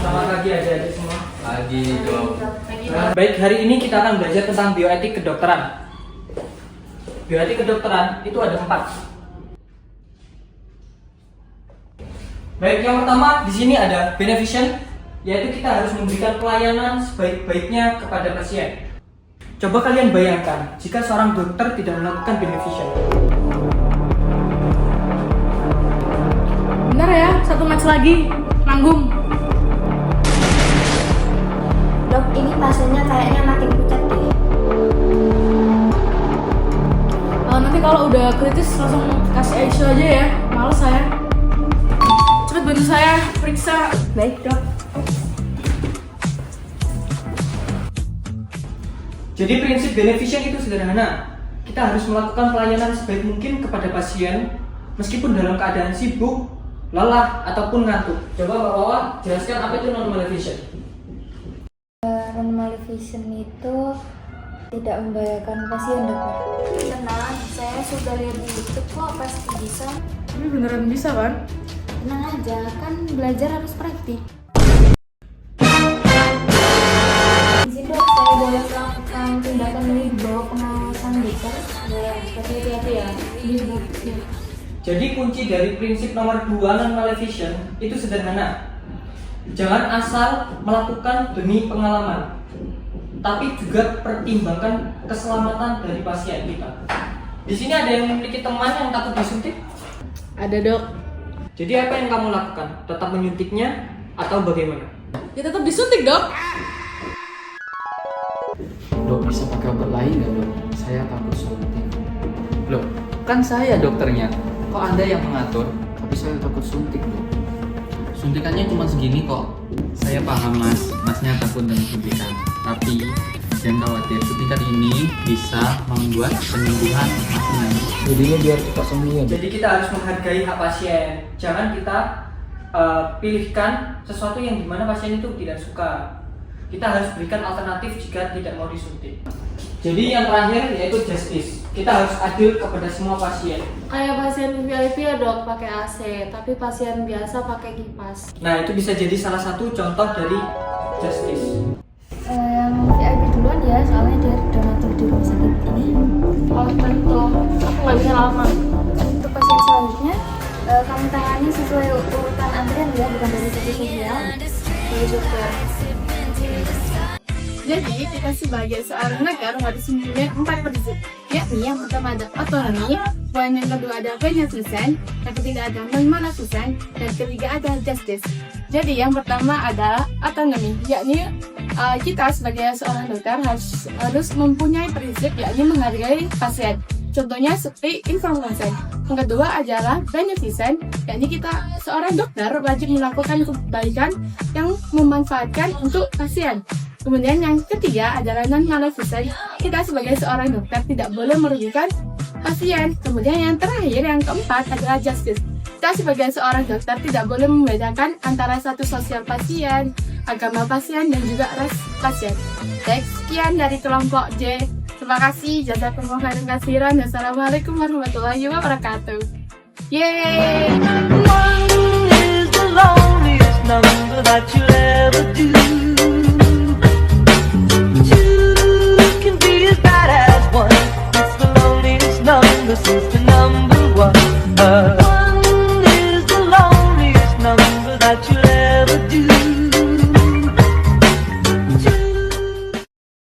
Selamat pagi adik-adik semua. Pagi dok. Baik, hari ini kita akan belajar tentang bioetik kedokteran. Bioetik kedokteran itu ada 4. Baik, yang pertama di sini ada beneficent, yaitu kita harus memberikan pelayanan sebaik-baiknya kepada pasien. Coba kalian bayangkan jika seorang dokter tidak melakukan beneficent. Bentar ya, 1 match lagi. Nanggung. Dok, ini pasiennya kayaknya makin pucat deh. Nanti kalau udah kritis langsung kasih ICU aja ya. Males saya. Cepet bantu saya periksa. Baik, Dok. Jadi prinsip beneficent itu sederhana. Kita harus melakukan pelayanan sebaik mungkin kepada pasien meskipun dalam keadaan sibuk, lelah, ataupun ngantuk. Coba Mbak Wawa jelaskan apa itu non-maleficent. Non-maleficent itu tidak membahayakan pasien, Dok. Tenang, saya sudah lihat di YouTube kok, pasti bisa. Ini beneran bisa kan? Tenang aja, kan belajar harus praktik. Izin Dok, saya boleh melakukan tindakan ini di bawah pengawasan dokter? Ya, tapi hati-hati ya. Iya, Dok. Ya. Jadi kunci dari prinsip nomor 2 non-maleficent itu sederhana. Jangan asal melakukan demi pengalaman, tapi juga pertimbangkan keselamatan dari pasien kita. Di sini ada yang memiliki teman yang takut disuntik? Ada dok. Jadi apa yang kamu lakukan? Tetap menyuntiknya atau bagaimana? Ya tetap disuntik dok. Dok bisa pakai obat lain nggak dok? Saya takut suntik. Loh, kan saya dokternya. Kok Anda yang mengatur? Tapi saya takut suntik dok. Suntikannya cuma segini kok. Saya paham mas, masnya takut dengan suntikan. Tapi jangan khawatir, suntikan ini bisa membuat penyembuhan masnya. Jadinya biar cepat sembuh ya. Jadi kita harus menghargai hak pasien. Jangan kita pilihkan sesuatu yang dimana pasien itu tidak suka. Kita harus berikan alternatif jika tidak mau disuntik. Jadi yang terakhir yaitu justice. Kita harus adil kepada semua pasien. Kayak pasien VIP ya dok pakai AC, tapi pasien biasa pakai kipas. Nah itu bisa jadi salah satu contoh dari justice. Yang VIP duluan ya, soalnya dia donatur di rumah sakit ini. Oh tentu, aku nggak bisa lama. Untuk pasien selanjutnya, kamu tangani sesuai urutan antrian ya, bukan dari segi sosial. Jadi dokter. Jadi kita sebagai seorang negara harus mempunyai 4 prinsip, yakni yang pertama ada otonomi, yang kedua ada beneficent, yang ketiga ada non-maleficent, dan ketiga ada justice. Jadi yang pertama ada otonomi, yakni kita sebagai seorang dokter harus mempunyai prinsip yakni menghargai pasien. Contohnya seperti informasi. Yang kedua adalah beneficent, yakni kita seorang dokter wajib melakukan kebaikan yang memanfaatkan untuk pasien. Kemudian yang ketiga adalah non-maleficent, kita sebagai seorang dokter tidak boleh merugikan pasien. Kemudian yang terakhir, yang keempat adalah justice. Kita sebagai seorang dokter tidak boleh membedakan antara satu sosial pasien, agama pasien, dan juga ras pasien. Baik, sekian dari kelompok J. Terima kasih, jazakumullah khairan katsiran. Wassalamualaikum warahmatullahi wabarakatuh. Yeay! One is the loneliest number that you'll ever do. Two can be as bad as one. It's the loneliest number since the number one.